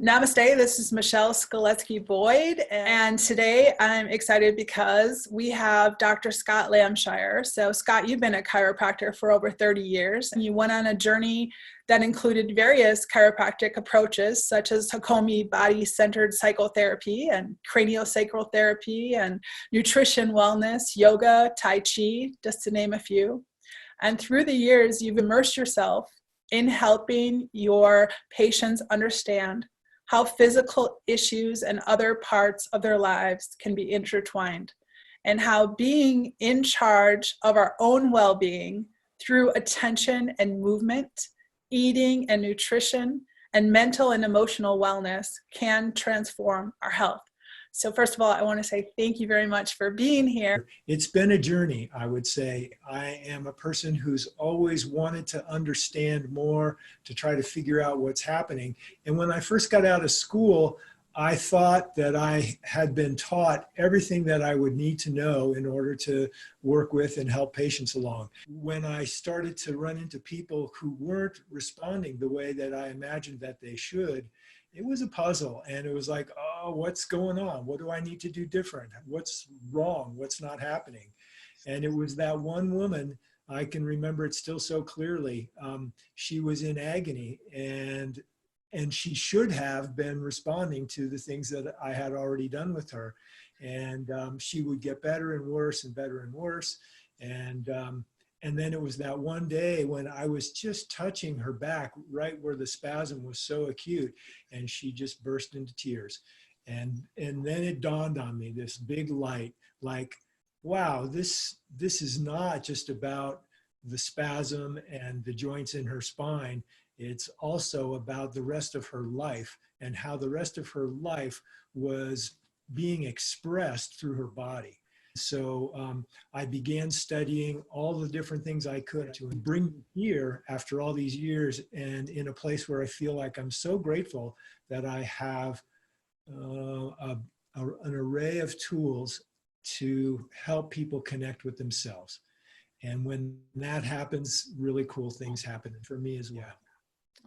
Namaste, this is Michelle Skaletski-Boyd, and today I'm excited because we have Dr. Scott Lampshire. So Scott, you've been a chiropractor for over 30 years, and you went on a journey that included various chiropractic approaches such as Hakomi body-centered psychotherapy and craniosacral therapy and nutrition wellness, yoga, Tai Chi, just to name a few. And through the years, you've immersed yourself in helping your patients understand how physical issues and other parts of their lives can be intertwined, and how being in charge of our own well-being through attention and movement, eating and nutrition, and mental and emotional wellness can transform our health. So first of all, I want to say thank you very much for being here. It's been a journey, I would say. I am a person who's always wanted to understand more, to try to figure out what's happening. And when I first got out of school, I thought that I had been taught everything that I would need to know in order to work with and help patients along. When I started to run into people who weren't responding the way that I imagined that they should, it was a puzzle, and it was like, oh, what's going on? What do I need to do different? What's wrong? What's not happening? And it was that one woman, I can remember it still so clearly. She was in agony, and she should have been responding to the things that I had already done with her. And she would get better and worse and better and worse. And then it was that one day when I was just touching her back right where the spasm was so acute, and she just burst into tears. And then it dawned on me, this big light, like, wow, this is not just about the spasm and the joints in her spine. It's also about the rest of her life and how the rest of her life was being expressed through her body. So I began studying all the different things I could to bring me here after all these years, and in a place where I feel like I'm so grateful that I have an array of tools to help people connect with themselves. And when that happens, really cool things happen for me as well.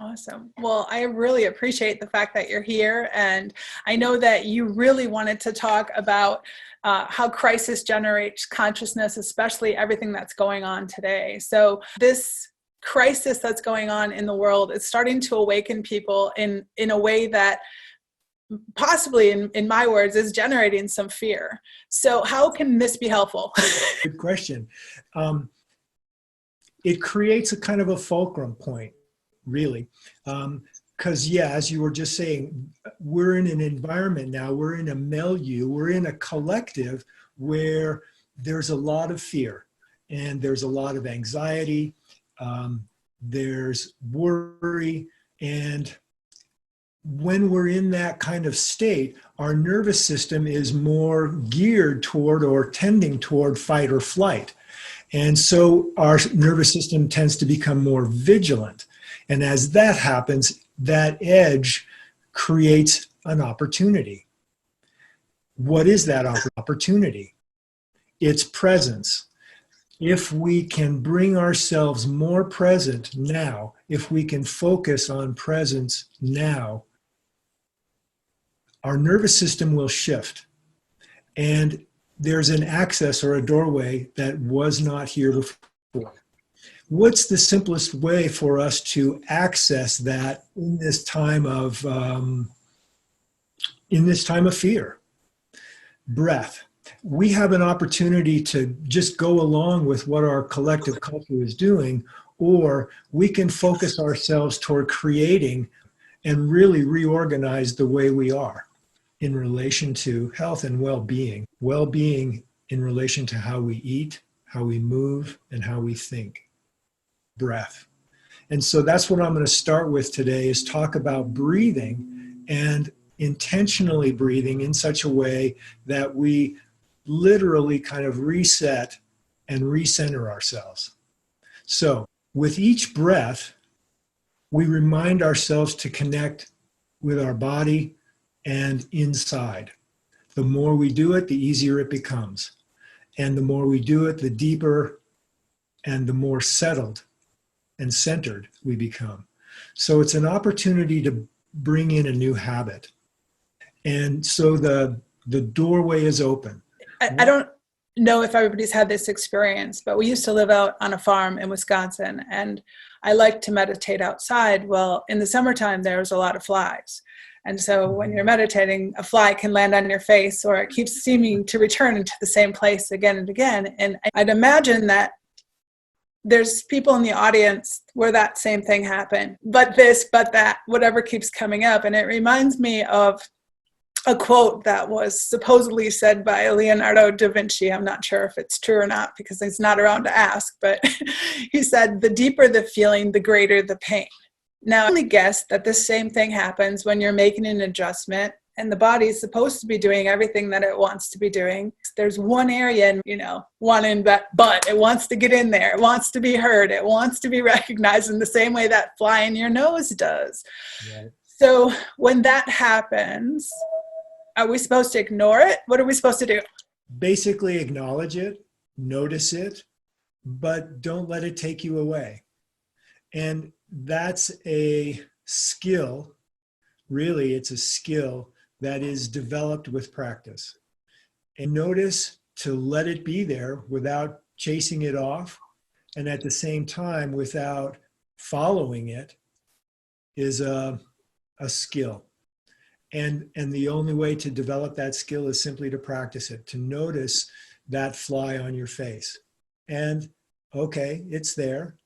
Awesome. Well, I really appreciate the fact that you're here, and I know that you really wanted to talk about how crisis generates consciousness, especially everything that's going on today. So this crisis that's going on in the world is starting to awaken people in a way that possibly, in my words, is generating some fear. So how can this be helpful? Good question. It creates a kind of a fulcrum point, really. Because yeah, as you were just saying, we're in an environment now, we're in a milieu, we're in a collective where there's a lot of fear and there's a lot of anxiety, there's worry, and when we're in that kind of state, our nervous system is more geared toward or tending toward fight or flight. And so our nervous system tends to become more vigilant. And as that happens, that edge creates an opportunity. What is that opportunity? It's presence. If we can bring ourselves more present now, if we can focus on presence now, our nervous system will shift. And there's an access or a doorway that was not here before. What's the simplest way for us to access that in this time of fear? Breath. We have an opportunity to just go along with what our collective culture is doing, or we can focus ourselves toward creating and really reorganize the way we are in relation to health and well-being. Well-being in relation to how we eat, how we move, and how we think. Breath. And so that's what I'm going to start with today, is talk about breathing, and intentionally breathing in such a way that we literally kind of reset and recenter ourselves. So with each breath, we remind ourselves to connect with our body and inside. The more we do it, the easier it becomes. And the more we do it, the deeper and the more settled and centered we become. So it's an opportunity to bring in a new habit. And so the doorway is open. I don't know if everybody's had this experience, but we used to live out on a farm in Wisconsin, and I like to meditate outside. Well, in the summertime, there's a lot of flies. And so when you're meditating, a fly can land on your face, or it keeps seeming to return into the same place again and again. And I'd imagine that there's people in the audience where that same thing happened, but this, but that, whatever keeps coming up. And it reminds me of a quote that was supposedly said by Leonardo da Vinci. I'm not sure if it's true or not because he's not around to ask, but he said, "The deeper the feeling, the greater the pain." Now, I only guess that the same thing happens when you're making an adjustment and the body is supposed to be doing everything that it wants to be doing. There's one area, one in but it wants to get in there. It wants to be heard. It wants to be recognized in the same way that fly in your nose does. Right. So when that happens, are we supposed to ignore it? What are we supposed to do? Basically acknowledge it, notice it, but don't let it take you away. And that's a skill. Really, it's a skill that is developed with practice. And notice to let it be there without chasing it off, and at the same time without following it, is a skill. And the only way to develop that skill is simply to practice it, to notice that fly on your face. And okay, it's there.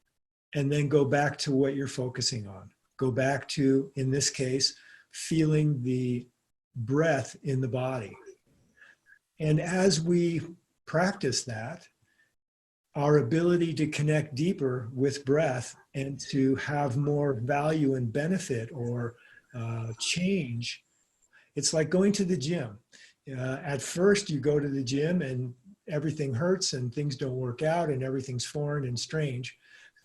And then go back to what you're focusing on. Go back to, in this case, feeling the breath in the body. And as we practice that, our ability to connect deeper with breath and to have more value and benefit or change, it's like going to the gym. At first, you go to the gym and everything hurts and things don't work out and everything's foreign and strange.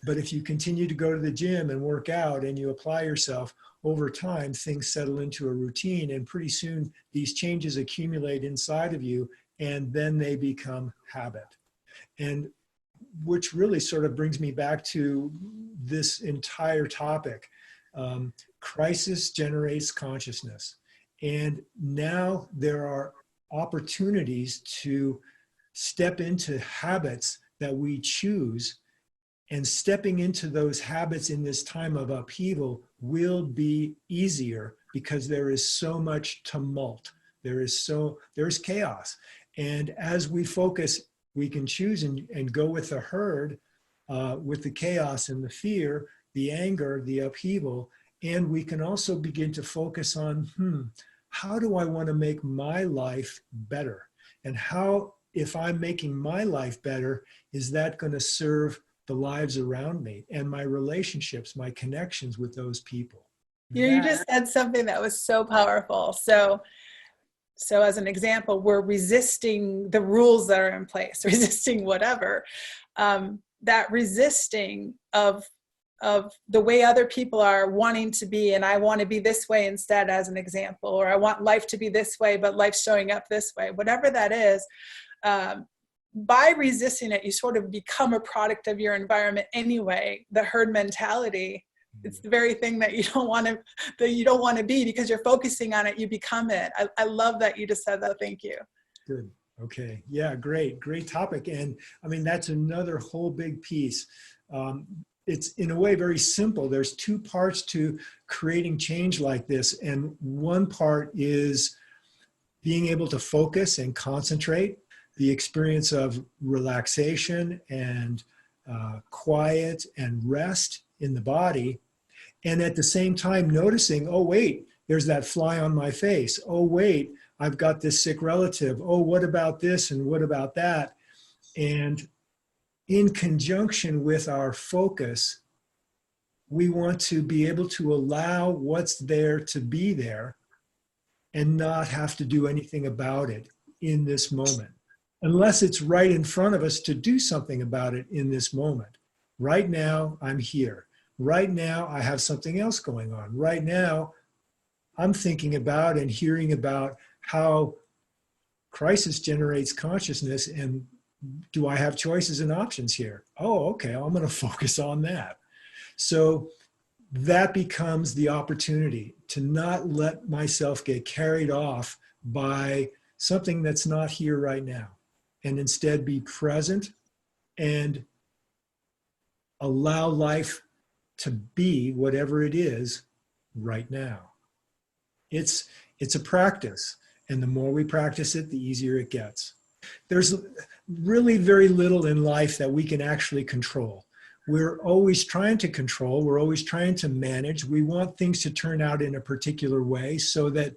But if you continue to go to the gym and work out and you apply yourself, over time, things settle into a routine, and pretty soon these changes accumulate inside of you, and then they become habit. And which really sort of brings me back to this entire topic. Crisis generates consciousness. And now there are opportunities to step into habits that we choose, and stepping into those habits in this time of upheaval will be easier because there is so much tumult. There's chaos. And as we focus, we can choose and go with the herd, with the chaos and the fear, the anger, the upheaval. And we can also begin to focus on, how do I want to make my life better? And how, if I'm making my life better, is that going to serve the lives around me and my relationships, my connections with those people? You just said something that was so powerful. So as an example, we're resisting the rules that are in place, resisting whatever. That resisting of the way other people are wanting to be, and I want to be this way instead, as an example, or I want life to be this way, but life's showing up this way, whatever that is. By resisting it, you sort of become a product of your environment anyway. The herd mentality, it's the very thing that you don't want to be, because you're focusing on it, you become it. I love that you just said that. Thank you. Good. Okay. Yeah, great topic. And I mean, that's another whole big piece. It's in a way very simple. There's two parts to creating change like this. And one part is being able to focus and concentrate, the experience of relaxation and quiet and rest in the body. And at the same time noticing, oh, wait, there's that fly on my face. Oh, wait, I've got this sick relative. Oh, what about this and what about that? And in conjunction with our focus, we want to be able to allow what's there to be there and not have to do anything about it in this moment, unless it's right in front of us to do something about it in this moment. Right now, I'm here. Right now, I have something else going on. Right now, I'm thinking about and hearing about how crisis generates consciousness, and do I have choices and options here? Oh, okay, I'm going to focus on that. So that becomes the opportunity to not let myself get carried off by something that's not here right now, and instead be present and allow life to be whatever it is right now. It's a practice, and the more we practice it, the easier it gets. There's really very little in life that we can actually control. We're always trying to control, we're always trying to manage. We want things to turn out in a particular way so that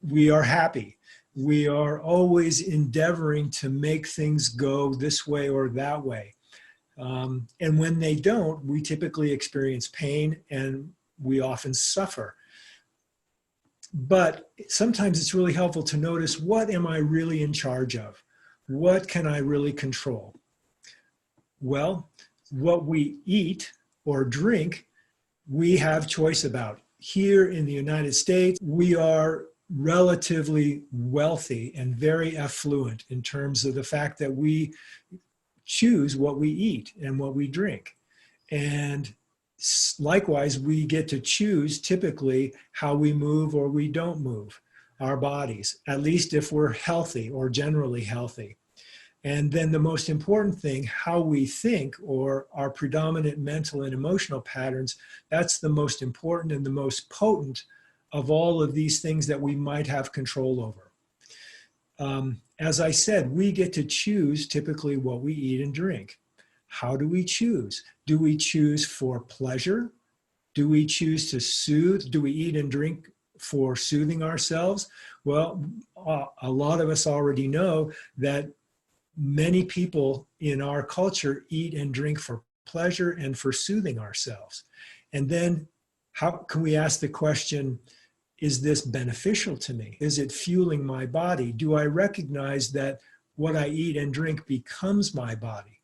we are happy. We are always endeavoring to make things go this way or that way. And when they don't, we typically experience pain and we often suffer. But sometimes it's really helpful to notice, what am I really in charge of? What can I really control? Well, what we eat or drink, we have choice about. Here in the United States, we are relatively wealthy and very affluent in terms of the fact that we choose what we eat and what we drink. And likewise, we get to choose typically how we move or we don't move our bodies, at least if we're healthy or generally healthy. And then the most important thing, how we think, or our predominant mental and emotional patterns, that's the most important and the most potent of all of these things that we might have control over. As I said, we get to choose typically what we eat and drink. How do we choose? Do we choose for pleasure? Do we choose to soothe? Do we eat and drink for soothing ourselves? Well, a lot of us already know that many people in our culture eat and drink for pleasure and for soothing ourselves. And then how can we ask the question, is this beneficial to me? Is it fueling my body? Do I recognize that what I eat and drink becomes my body?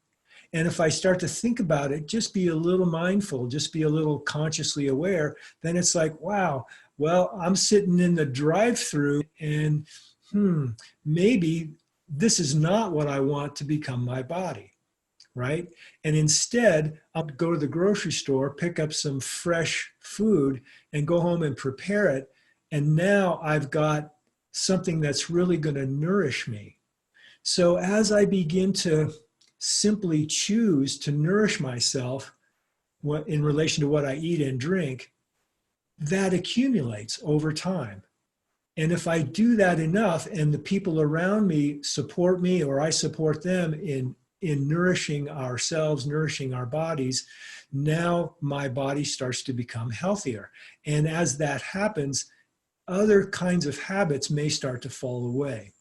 And if I start to think about it, just be a little mindful, just be a little consciously aware, then it's like, wow, well, I'm sitting in the drive-through and maybe this is not what I want to become my body, right? And instead, I'll go to the grocery store, pick up some fresh food and go home and prepare it. And now I've got something that's really going to nourish me. So as I begin to simply choose to nourish myself in relation to what I eat and drink, that accumulates over time. And if I do that enough and the people around me support me or I support them in nourishing ourselves, nourishing our bodies, now my body starts to become healthier. And as that happens, other kinds of habits may start to fall away.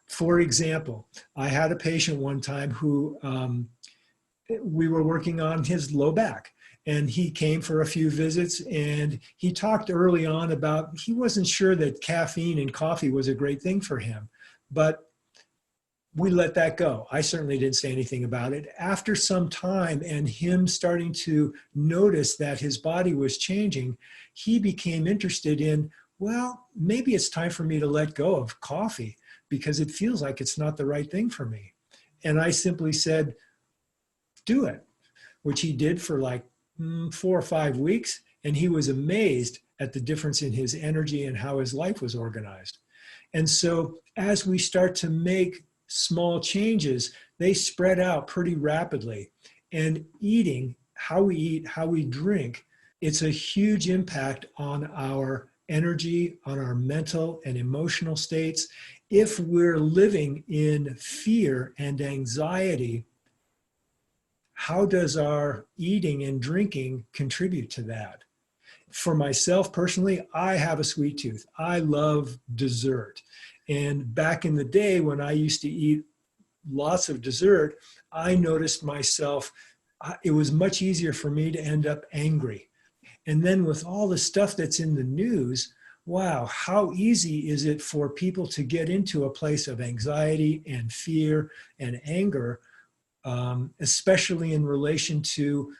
For example, I had a patient one time who we were working on his low back. And he came for a few visits and he talked early on about he wasn't sure that caffeine and coffee was a great thing for him, but we let that go. I certainly didn't say anything about it. After some time and him starting to notice that his body was changing, he became interested in, well, maybe it's time for me to let go of coffee because it feels like it's not the right thing for me. And I simply said, do it, which he did for like 4 or 5 weeks, and he was amazed at the difference in his energy and how his life was organized. And so as we start to make small changes, they spread out pretty rapidly. And eating, how we eat, how we drink, it's a huge impact on our energy, on our mental and emotional states. If we're living in fear and anxiety, how does our eating and drinking contribute to that? For myself personally, I have a sweet tooth. I love dessert. And back in the day when I used to eat lots of dessert, I noticed myself, it was much easier for me to end up angry. And then with all the stuff that's in the news, wow, how easy is it for people to get into a place of anxiety and fear and anger, especially in relation to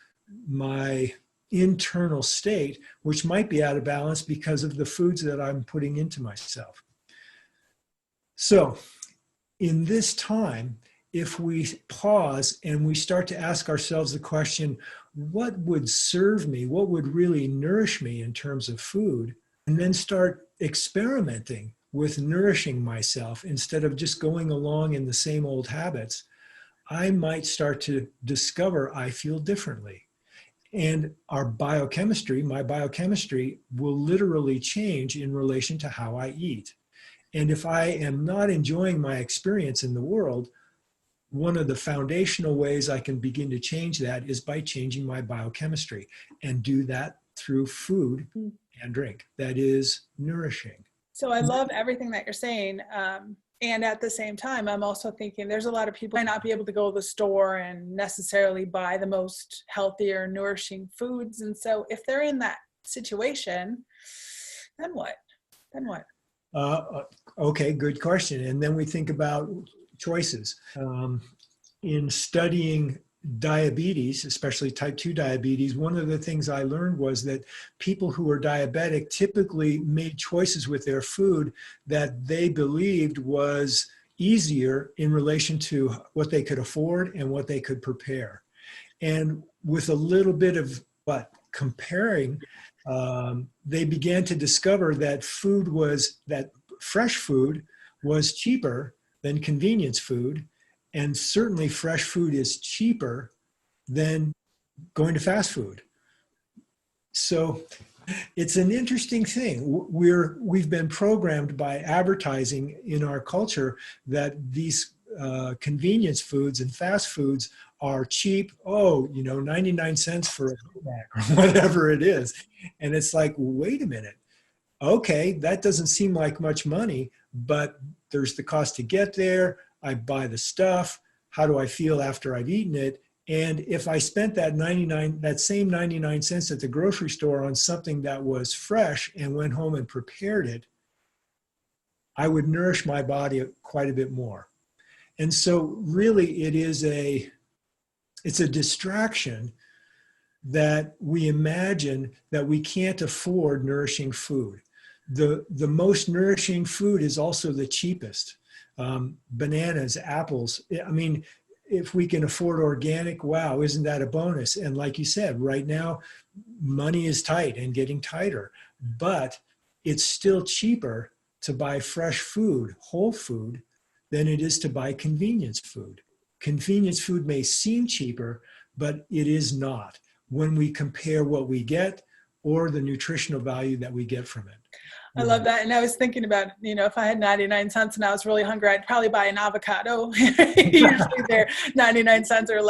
my internal state, which might be out of balance because of the foods that I'm putting into myself. So in this time, if we pause and we start to ask ourselves the question, what would serve me, what would really nourish me in terms of food, and then start experimenting with nourishing myself instead of just going along in the same old habits, I might start to discover I feel differently. And our biochemistry, my biochemistry, will literally change in relation to how I eat. And if I am not enjoying my experience in the world, one of the foundational ways I can begin to change that is by changing my biochemistry, and do that through food and drink that is nourishing. So I love everything that you're saying. And at the same time, I'm also thinking there's a lot of people who might not be able to go to the store and necessarily buy the most healthy or nourishing foods. And so if they're in that situation, then what? Then what? Okay, good question. And then we think about choices. In studying diabetes, especially type 2 diabetes, one of the things I learned was that people who are diabetic typically made choices with their food that they believed was easier in relation to what they could afford and what they could prepare. And with a little bit of comparing, they began to discover that fresh food was cheaper than convenience food. And certainly fresh food is cheaper than going to fast food. So it's an interesting thing. We've been programmed by advertising in our culture that these convenience foods and fast foods are cheap. 99 cents for a Big Mac or whatever it is. And it's like, wait a minute. Okay, that doesn't seem like much money, but there's the cost to get there. I buy the stuff. How do I feel after I've eaten it? And if I spent that same 99 cents at the grocery store on something that was fresh and went home and prepared it, I would nourish my body quite a bit more. And so really it's a distraction that we imagine that we can't afford nourishing food. The most nourishing food is also the cheapest. Bananas, apples. I mean, if we can afford organic, wow, isn't that a bonus? And like you said, right now, money is tight and getting tighter, but it's still cheaper to buy fresh food, whole food, than it is to buy convenience food. Convenience food may seem cheaper, but it is not when we compare what we get or the nutritional value that we get from it. I love that. And I was thinking about, if I had 99 cents and I was really hungry, I'd probably buy an avocado. Usually they're 99 cents or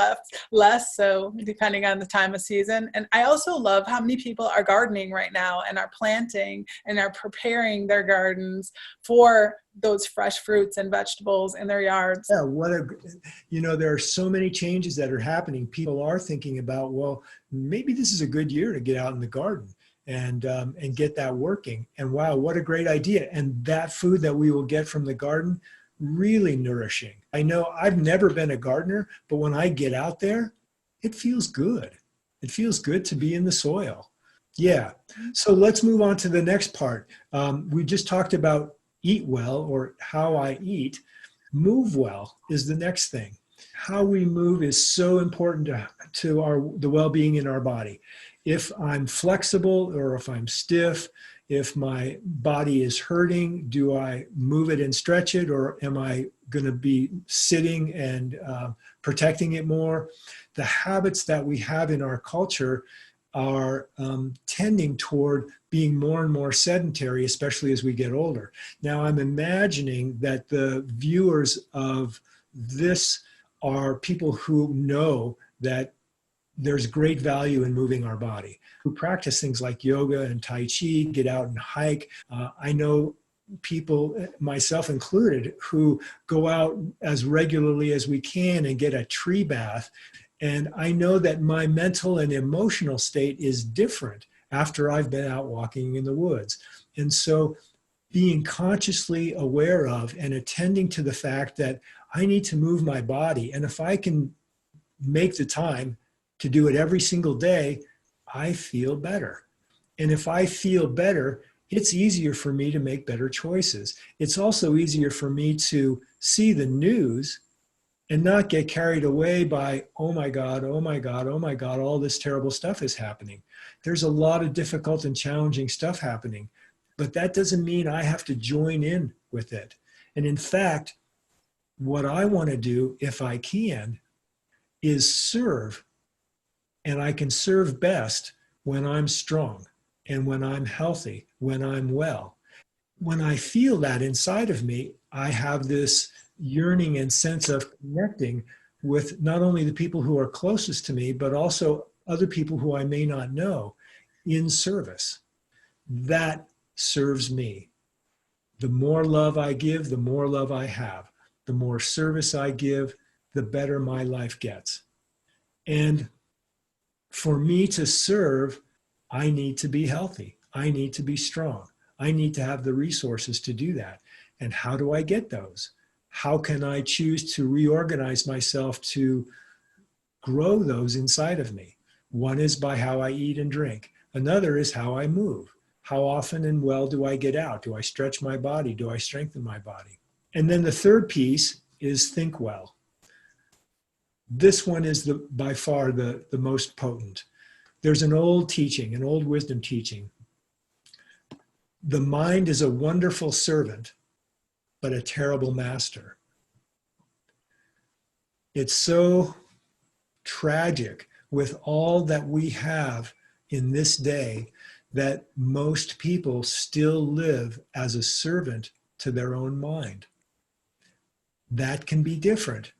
less. So depending on the time of season. And I also love how many people are gardening right now and are planting and are preparing their gardens for those fresh fruits and vegetables in their yards. Yeah, there are so many changes that are happening. People are thinking about, well, maybe this is a good year to get out in the garden and get that working. And wow, what a great idea. And that food that we will get from the garden, really nourishing. I know I've never been a gardener, but when I get out there, it feels good. It feels good to be in the soil. Yeah. So let's move on to the next part. We just talked about eat well, or how I eat. Move well is the next thing. How we move is so important to the well-being in our body. If I'm flexible or if I'm stiff, if my body is hurting, do I move it and stretch it, or am I going to be sitting and protecting it more? The habits that we have in our culture are tending toward being more and more sedentary, especially as we get older. Now, I'm imagining that the viewers of this are people who know that there's great value in moving our body, who practice things like yoga and Tai Chi, get out and hike. I know people, myself included, who go out as regularly as we can and get a tree bath. And I know that my mental and emotional state is different after I've been out walking in the woods. And so being consciously aware of and attending to the fact that I need to move my body, and if I can make the time to do it every single day, I feel better. And if I feel better, it's easier for me to make better choices. It's also easier for me to see the news and not get carried away by, oh my God, oh my God, oh my God, all this terrible stuff is happening. There's a lot of difficult and challenging stuff happening, but that doesn't mean I have to join in with it. And in fact, what I want to do, if I can, is serve. And I can serve best when I'm strong and when I'm healthy, when I'm well. When I feel that inside of me, I have this yearning and sense of connecting with not only the people who are closest to me, but also other people who I may not know in service. That serves me. The more love I give, the more love I have. The more service I give, the better my life gets. And for me to serve, I need to be healthy. I need to be strong. I need to have the resources to do that. And how do I get those? How can I choose to reorganize myself to grow those inside of me? One is by how I eat and drink. Another is how I move. How often and well do I get out? Do I stretch my body? Do I strengthen my body? And then the third piece is think well. This one is by far the most potent. There's an old teaching, an old wisdom teaching. The mind is a wonderful servant, but a terrible master. It's so tragic with all that we have in this day that most people still live as a servant to their own mind. That can be different.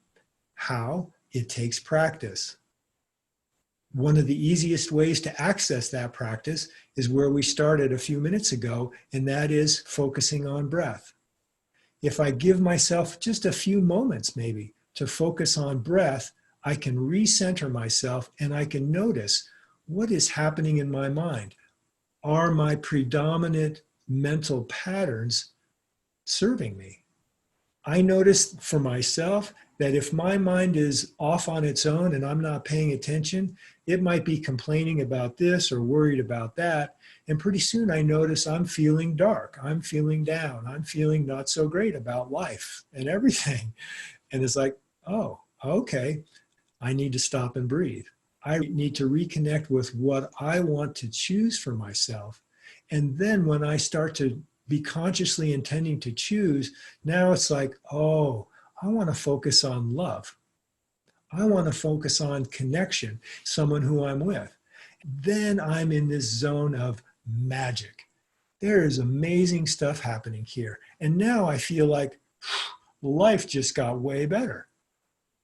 How? It takes practice. One of the easiest ways to access that practice is where we started a few minutes ago, and that is focusing on breath. If I give myself just a few moments maybe to focus on breath, I can recenter myself and I can notice what is happening in my mind. Are my predominant mental patterns serving me? I notice for myself that if my mind is off on its own and I'm not paying attention, it might be complaining about this or worried about that. And pretty soon I notice I'm feeling dark. I'm feeling down. I'm feeling not so great about life and everything. And it's like, oh, okay, I need to stop and breathe. I need to reconnect with what I want to choose for myself. And then when I start to be consciously intending to choose, now it's like, oh, I want to focus on love. I want to focus on connection, someone who I'm with. Then I'm in this zone of magic. There is amazing stuff happening here. And now I feel like life just got way better.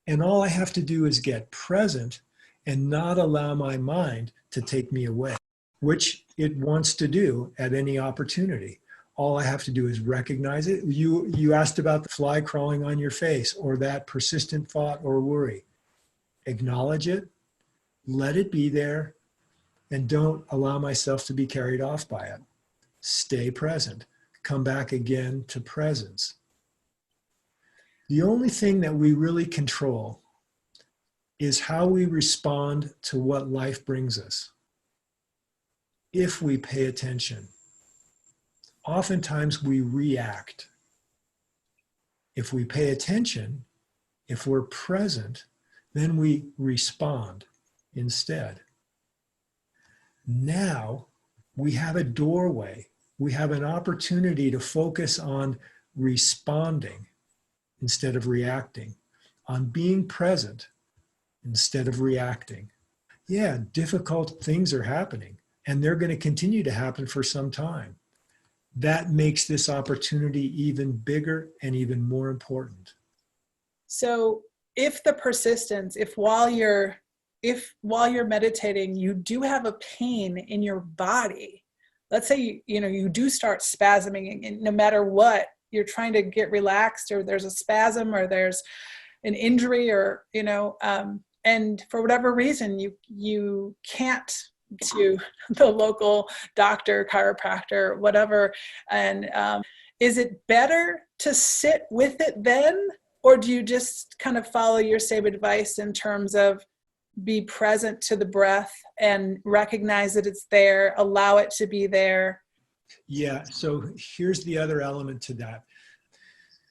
And all I have to do is get present and not allow my mind to take me away, which it wants to do at any opportunity. All I have to do is recognize it. You asked about the fly crawling on your face or that persistent thought or worry. Acknowledge it, let it be there, and don't allow myself to be carried off by it. Stay present. Come back again to presence. The only thing that we really control is how we respond to what life brings us. If we pay attention. Oftentimes we react. If we pay attention, if we're present, then we respond instead. Now we have a doorway. We have an opportunity to focus on responding instead of reacting, on being present instead of reacting. Yeah, difficult things are happening, and they're going to continue to happen for some time. That makes this opportunity even bigger and even more important. So if the persistence, if while you're meditating, you do have a pain in your body, let's say, you do start spasming, and no matter what, you're trying to get relaxed, or there's a spasm, or there's an injury, or, and for whatever reason, you can't to the local doctor, chiropractor, whatever. And is it better to sit with it then? Or do you just kind of follow your same advice in terms of be present to the breath and recognize that it's there, allow it to be there? Yeah, so here's the other element to that.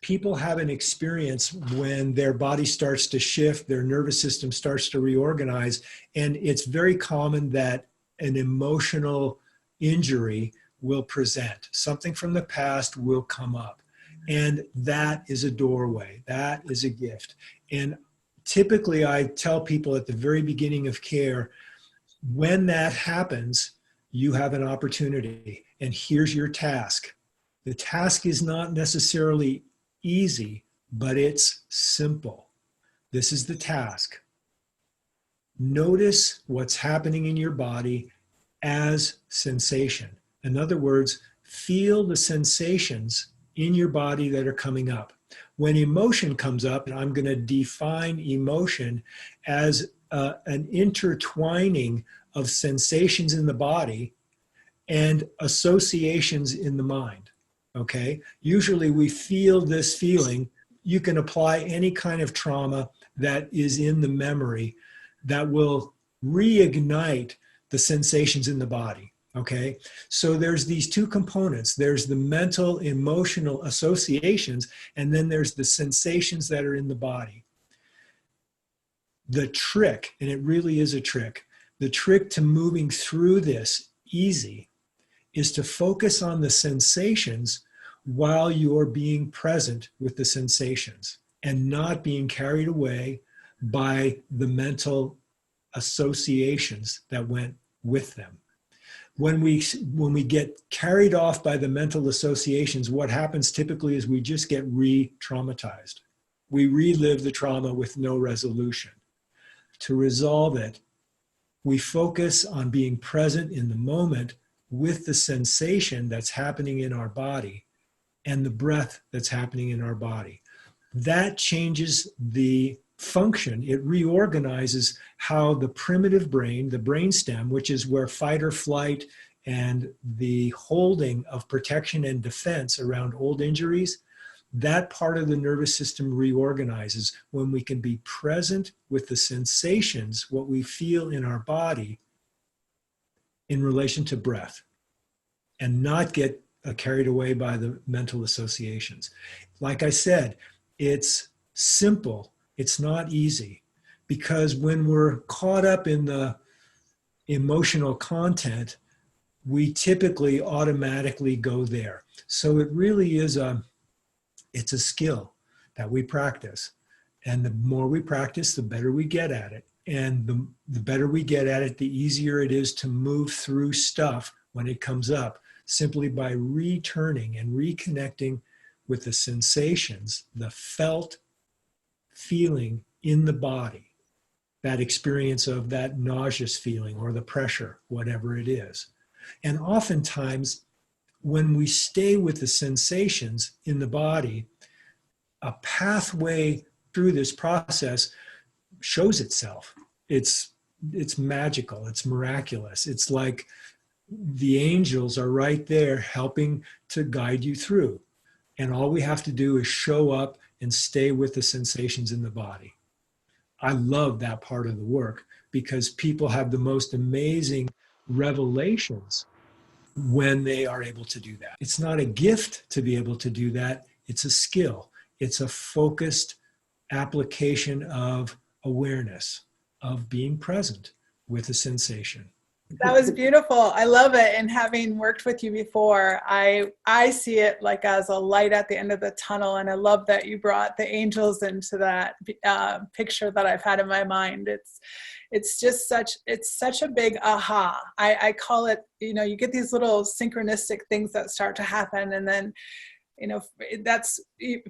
People have an experience when their body starts to shift, their nervous system starts to reorganize, and it's very common that an emotional injury will present. Something from the past will come up, and that is a doorway. That is a gift. And typically I tell people at the very beginning of care, when that happens, you have an opportunity, and here's your task. The task is not necessarily easy, but it's simple. This is the task. Notice what's happening in your body as sensation. In other words, feel the sensations in your body that are coming up. When emotion comes up, and I'm going to define emotion as an intertwining of sensations in the body and associations in the mind. Okay? Usually we feel this feeling. You can apply any kind of trauma that is in the memory that will reignite the sensations in the body. Okay? So there's these two components. There's the mental, emotional associations, and then there's the sensations that are in the body. The trick, and it really is a trick, the trick to moving through this easy is to focus on the sensations while you're being present with the sensations and not being carried away by the mental associations that went with them. When we get carried off by the mental associations, what happens typically is we just get re-traumatized. We relive the trauma with no resolution. To resolve it, we focus on being present in the moment with the sensation that's happening in our body and the breath that's happening in our body. That changes the function. It reorganizes how the primitive brain, the brainstem, which is where fight or flight and the holding of protection and defense around old injuries, that part of the nervous system reorganizes when we can be present with the sensations, what we feel in our body in relation to breath, and not get carried away by the mental associations. Like I said, it's simple. It's not easy, because when we're caught up in the emotional content, we typically automatically go there. So it really is it's a skill that we practice. And the more we practice, the better we get at it. And the better we get at it, the easier it is to move through stuff when it comes up, simply by returning and reconnecting with the sensations, the felt feeling in the body, that experience of that nauseous feeling or the pressure, whatever it is. And oftentimes, when we stay with the sensations in the body, a pathway through this process shows itself. It's magical, it's miraculous. It's like the angels are right there helping to guide you through. And all we have to do is show up and stay with the sensations in the body. I love that part of the work because people have the most amazing revelations when they are able to do that. It's not a gift to be able to do that. It's a skill. It's a focused application of awareness, of being present with a sensation. That was beautiful. I love it. And having worked with you before, I see it like as a light at the end of the tunnel. And I love that you brought the angels into that picture that I've had in my mind. It's just such a big aha. I call it, you get these little synchronistic things that start to happen. And then, that's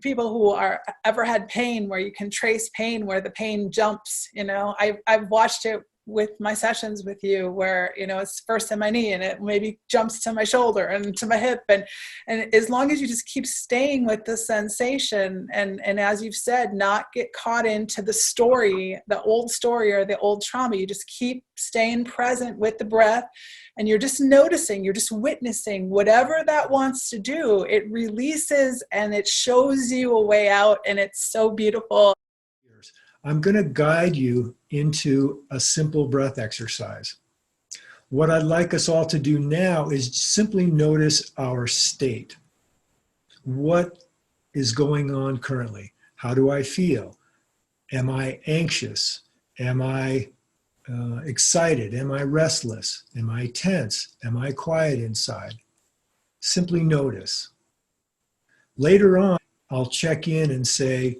people who are ever had pain, where you can trace pain, where the pain jumps. I've watched it with my sessions with you, where it's first in my knee and it maybe jumps to my shoulder and to my hip, and as long as you just keep staying with the sensation, and as you've said, not get caught into the story, the old story or the old trauma, you just keep staying present with the breath, and you're just noticing, you're just witnessing whatever that wants to do. It releases and it shows you a way out, and it's so beautiful. I'm going to guide you into a simple breath exercise. What I'd like us all to do now is simply notice our state. What is going on currently? How do I feel? Am I anxious? Am I excited? Am I restless? Am I tense? Am I quiet inside? Simply notice. Later on, I'll check in and say,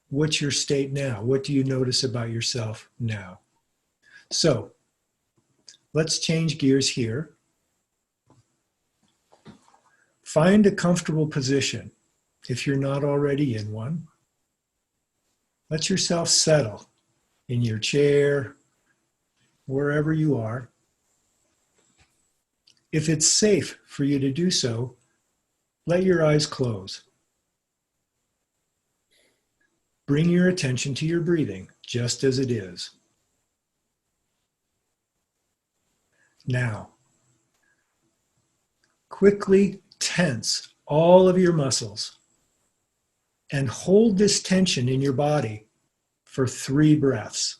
what's your state now? What do you notice about yourself now? So let's change gears here. Find a comfortable position if you're not already in one. Let yourself settle in your chair, wherever you are. If it's safe for you to do so, let your eyes close. Bring your attention to your breathing, just as it is. Now, quickly tense all of your muscles and hold this tension in your body for 3 breaths.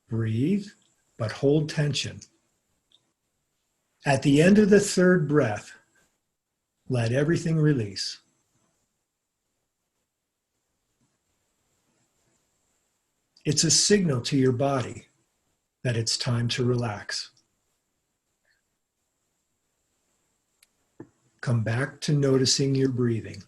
Breathe, but hold tension. At the end of the 3rd breath, let everything release. It's a signal to your body that it's time to relax. Come back to noticing your breathing.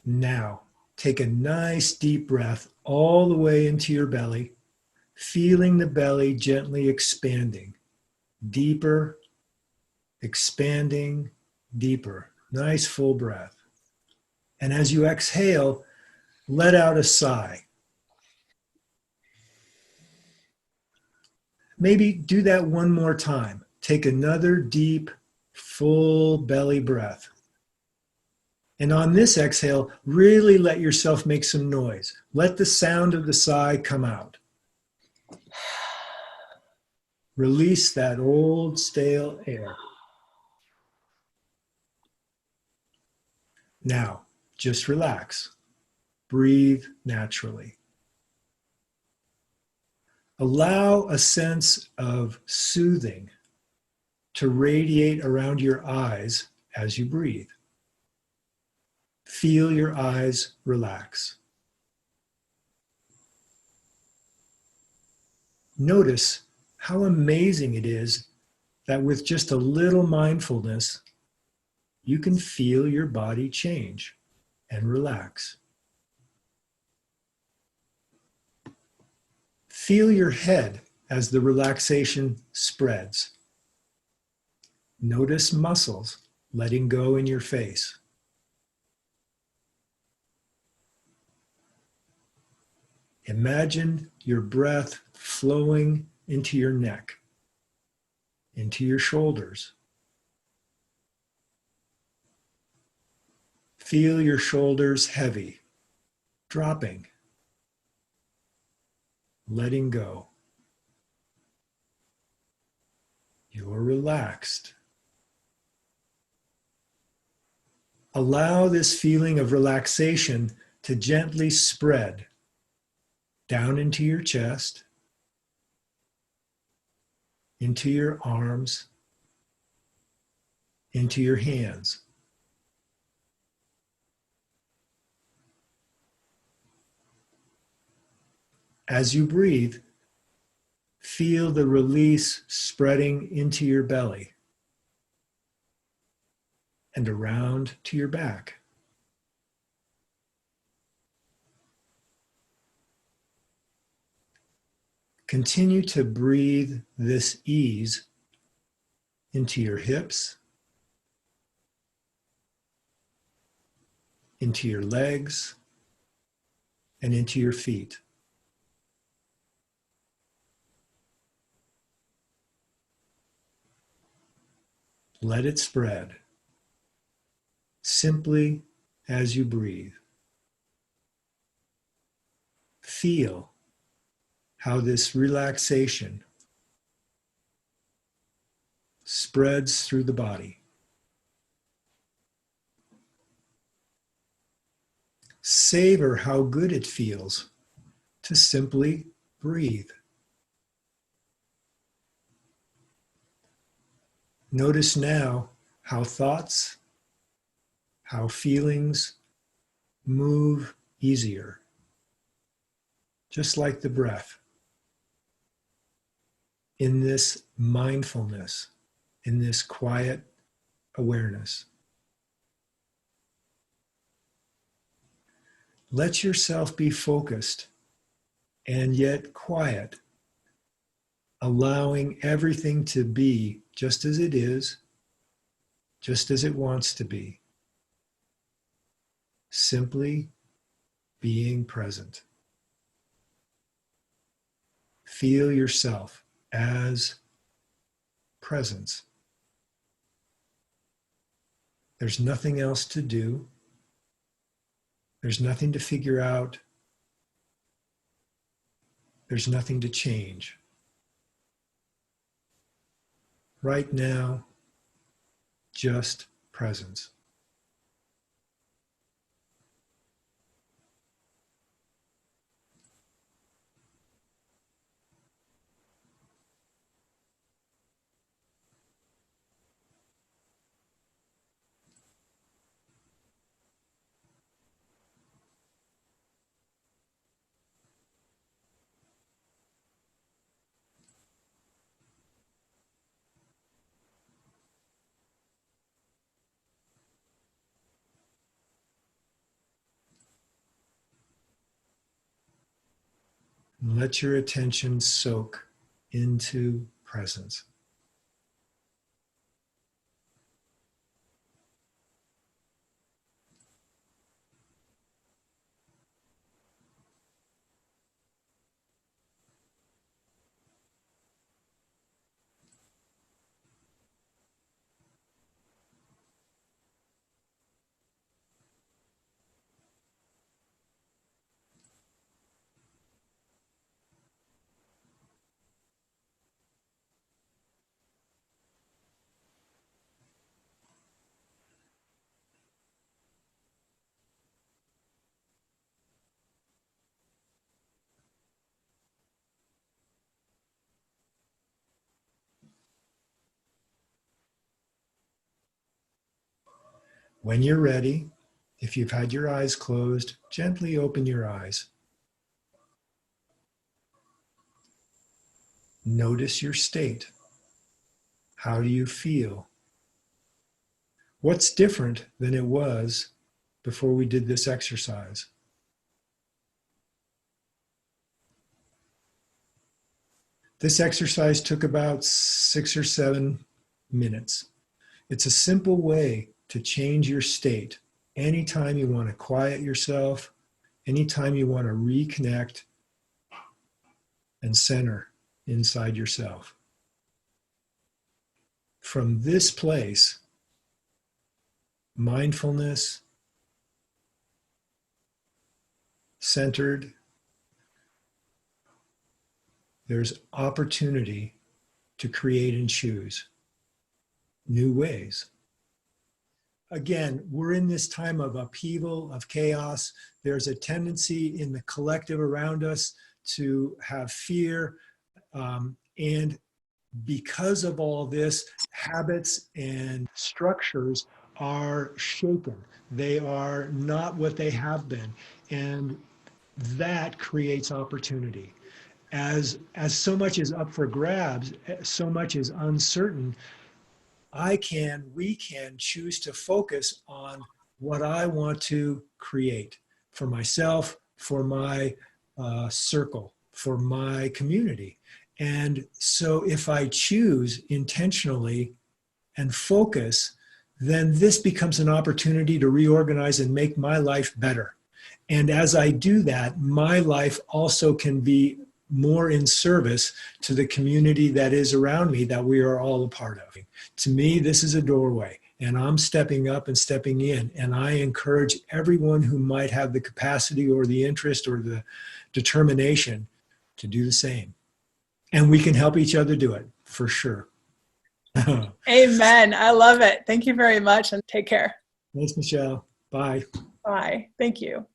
Now, take a nice deep breath all the way into your belly, feeling the belly gently expanding. Deeper, expanding, deeper. Nice full breath. And as you exhale, let out a sigh. Maybe do that one more time. Take another deep, full belly breath. And on this exhale, really let yourself make some noise. Let the sound of the sigh come out. Release that old, stale air. Now, just relax. Breathe naturally. Allow a sense of soothing to radiate around your eyes as you breathe. Feel your eyes relax. Notice how amazing it is that with just a little mindfulness, you can feel your body change and relax. Feel your head as the relaxation spreads. Notice muscles letting go in your face. Imagine your breath flowing into your neck, into your shoulders. Feel your shoulders heavy, dropping, letting go. You're relaxed. Allow this feeling of relaxation to gently spread down into your chest, into your arms, into your hands. As you breathe, feel the release spreading into your belly and around to your back. Continue to breathe this ease into your hips, into your legs, and into your feet. Let it spread simply as you breathe. Feel how this relaxation spreads through the body. Savor how good it feels to simply breathe. Notice now how thoughts, how feelings move easier, just like the breath, in this mindfulness, in this quiet awareness. Let yourself be focused and yet quiet, allowing everything to be just as it is, just as it wants to be. Simply being present. Feel yourself as presence. There's nothing else to do. There's nothing to figure out. There's nothing to change. Right now, just presence. And let your attention soak into presence. When you're ready, if you've had your eyes closed, gently open your eyes. Notice your state. How do you feel? What's different than it was before we did this exercise? This exercise took about 6 or 7 minutes. It's a simple way to change your state. Anytime you want to quiet yourself, anytime you want to reconnect and center inside yourself. From this place, mindfulness, centered, there's opportunity to create and choose new ways. Again, we're in this time of upheaval, of chaos. There's a tendency in the collective around us to have fear. And because of all this, habits and structures are shaken. They are not what they have been. And that creates opportunity. As so much is up for grabs, so much is uncertain, we can choose to focus on what I want to create for myself, for my circle, for my community. And so if I choose intentionally and focus, then this becomes an opportunity to reorganize and make my life better. And as I do that, my life also can be more in service to the community that is around me, that we are all a part of. To me, this is a doorway, and I'm stepping up and stepping in. And I encourage everyone who might have the capacity or the interest or the determination to do the same. And we can help each other do it, for sure. Amen. I love it. Thank you very much, and take care. Thanks, Michelle. Bye. Bye. Thank you.